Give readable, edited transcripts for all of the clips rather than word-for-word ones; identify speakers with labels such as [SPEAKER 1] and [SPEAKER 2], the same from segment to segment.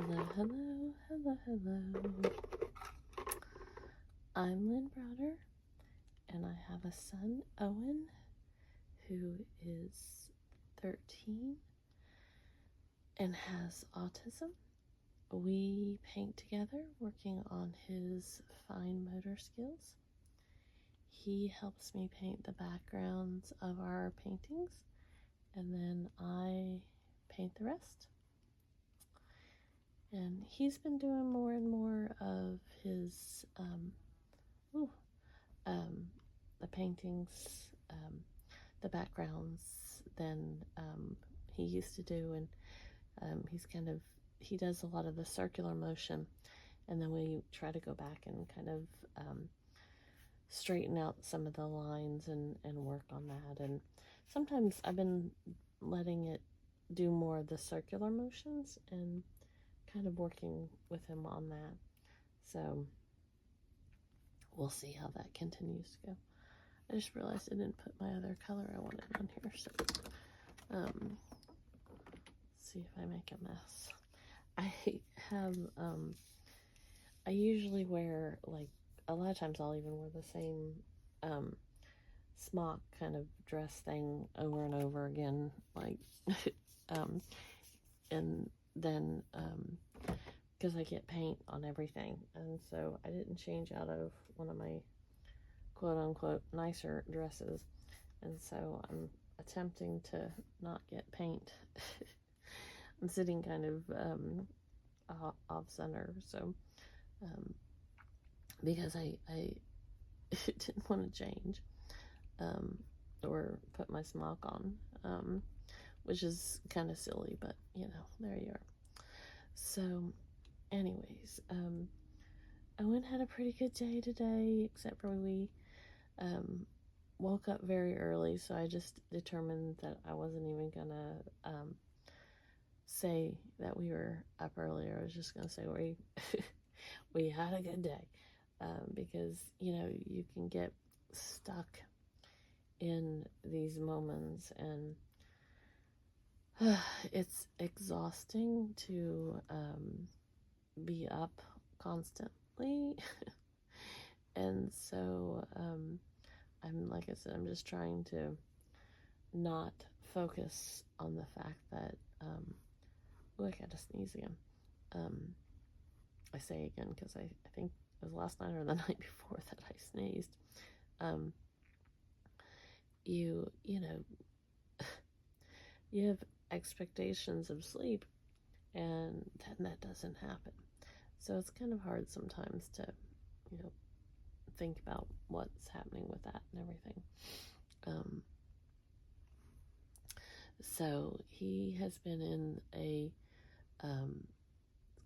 [SPEAKER 1] Hello, hello, hello, hello. I'm Lynn Browder, and I have a son, Owen, who is 13 and has autism. We paint together, working on his fine motor skills. He helps me paint the backgrounds of our paintings, and then I paint the rest. And he's been doing more and more of his the paintings, the backgrounds than he used to do, and he does a lot of the circular motion, and then we try to go back and kind of straighten out some of the lines and work on that. And sometimes I've been letting it do more of the circular motions and kind of working with him on that. So we'll see how that continues to go. I just realized I didn't put my other color I wanted on here, so see if I make a mess. I have I usually wear, like, a lot of times I'll even wear the same smock kind of dress thing over and over again, like and then because I get paint on everything, and so I didn't change out of one of my quote-unquote nicer dresses, and so I'm attempting to not get paint. I'm sitting kind of off center, so because I didn't want to change or put my smock on, which is kind of silly, but you know, there you are. So anyways, Owen had a pretty good day today, except for we woke up very early, so I just determined that I wasn't even gonna say that we were up earlier. I was just gonna say we had a good day, because you know, you can get stuck in these moments, and it's exhausting to be up constantly. And so I'm, like I said, I'm just trying to not focus on the fact that oh, I gotta sneeze again. I say again because I think it was last night or the night before that I sneezed. You know, you have expectations of sleep, and then that doesn't happen. So it's kind of hard sometimes to, you know, think about what's happening with that and everything. So he has been in a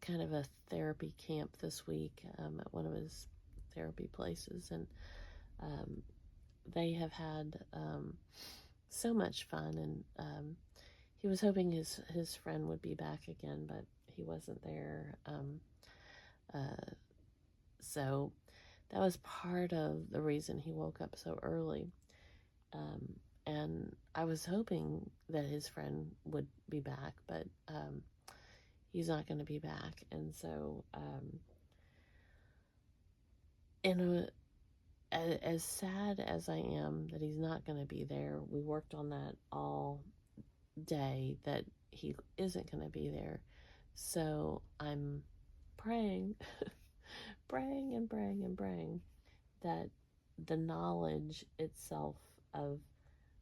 [SPEAKER 1] kind of a therapy camp this week at one of his therapy places, and they have had so much fun, and he was hoping his friend would be back again, but he wasn't there. So that was part of the reason he woke up so early. And I was hoping that his friend would be back, but he's not going to be back. And so, as sad as I am that he's not going to be there, we worked on that all day, that he isn't going to be there. So I'm praying, praying and praying and praying that the knowledge itself of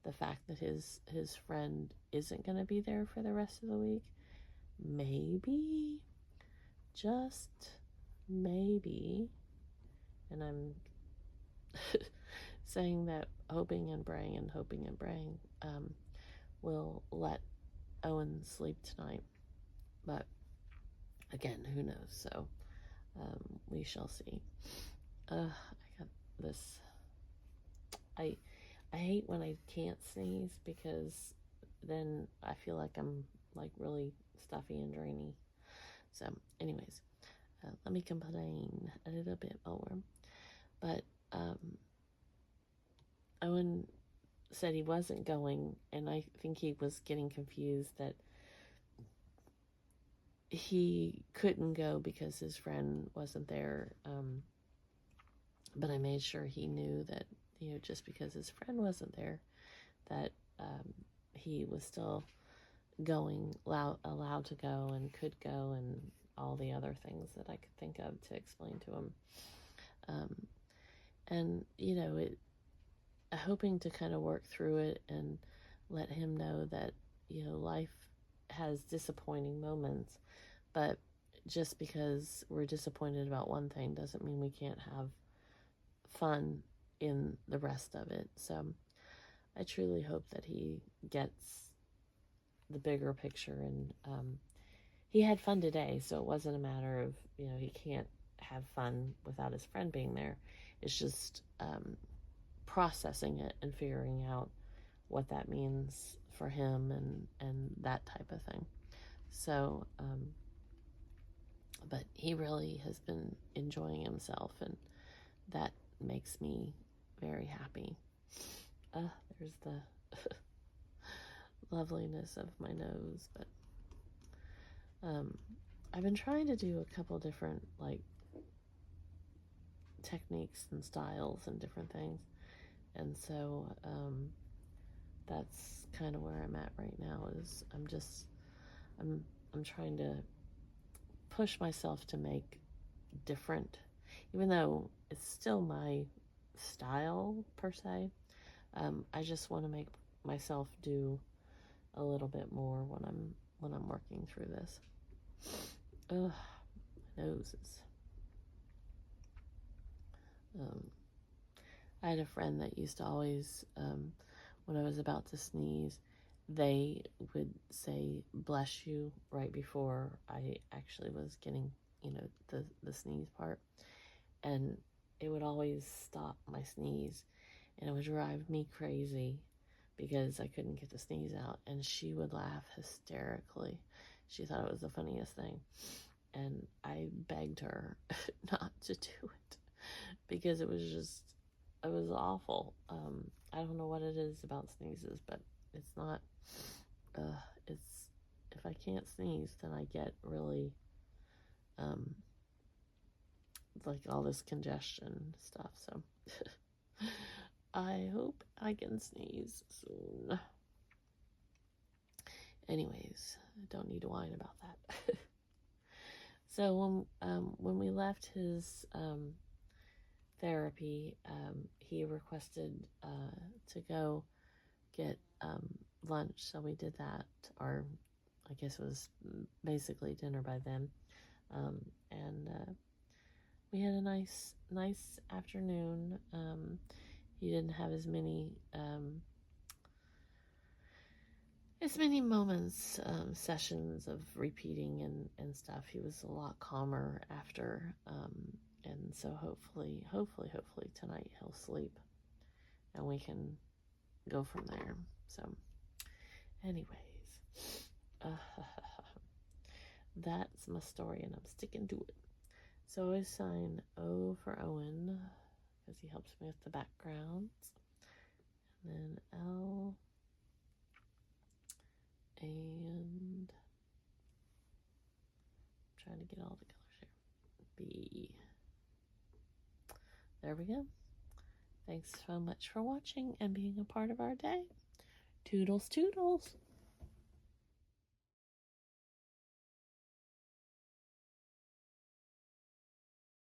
[SPEAKER 1] the fact that his friend isn't going to be there for the rest of the week, maybe, just maybe, and I'm saying that, hoping and praying and hoping and praying, will let Owen sleep tonight. But again, who knows? So we shall see. I got this. I hate when I can't sneeze, because then I feel like I'm like really stuffy and drainy. So anyways, let me complain a little bit more. But Owen said he wasn't going, and I think he was getting confused that he couldn't go because his friend wasn't there. But I made sure he knew that, just because his friend wasn't there, that he was still allowed to go and could go, and all the other things that I could think of to explain to him. And, hoping to kind of work through it and let him know that, life has disappointing moments, but just because we're disappointed about one thing doesn't mean we can't have fun in the rest of it. So I truly hope that he gets the bigger picture, and he had fun today, so it wasn't a matter of, he can't have fun without his friend being there. It's just processing it and figuring out what that means for him, and that type of thing. So but he really has been enjoying himself, and that makes me very happy. There's the loveliness of my nose. But I've been trying to do a couple different techniques and styles and different things, and so that's kind of where I'm at right now. Is I'm trying to push myself to make different, even though it's still my style per se. I just want to make myself do a little bit more when I'm working through this. Ugh, my nose is. I had a friend that used to always, when I was about to sneeze, they would say "bless you" right before I actually was getting, the sneeze part, and it would always stop my sneeze, and it would drive me crazy because I couldn't get the sneeze out, and she would laugh hysterically. She thought it was the funniest thing, and I begged her not to do it because it was awful. I don't know what it is about sneezes, but it's not, it's, if I can't sneeze, then I get really, like all this congestion stuff, so I hope I can sneeze soon. Anyways, I don't need to whine about that. So when we left his therapy, he requested to go get lunch, so we did that, or I guess it was basically dinner by then, and we had a nice afternoon. He didn't have as many moments, sessions of repeating and stuff. He was a lot calmer after, and so hopefully tonight he'll sleep, and we can go from there. So anyways, that's my story, and I'm sticking to it. So I always sign O for Owen because he helps me with the backgrounds, and then L, and I'm trying to get all the colors here. B. There we go. Thanks so much for watching and being a part of our day. Toodles, toodles.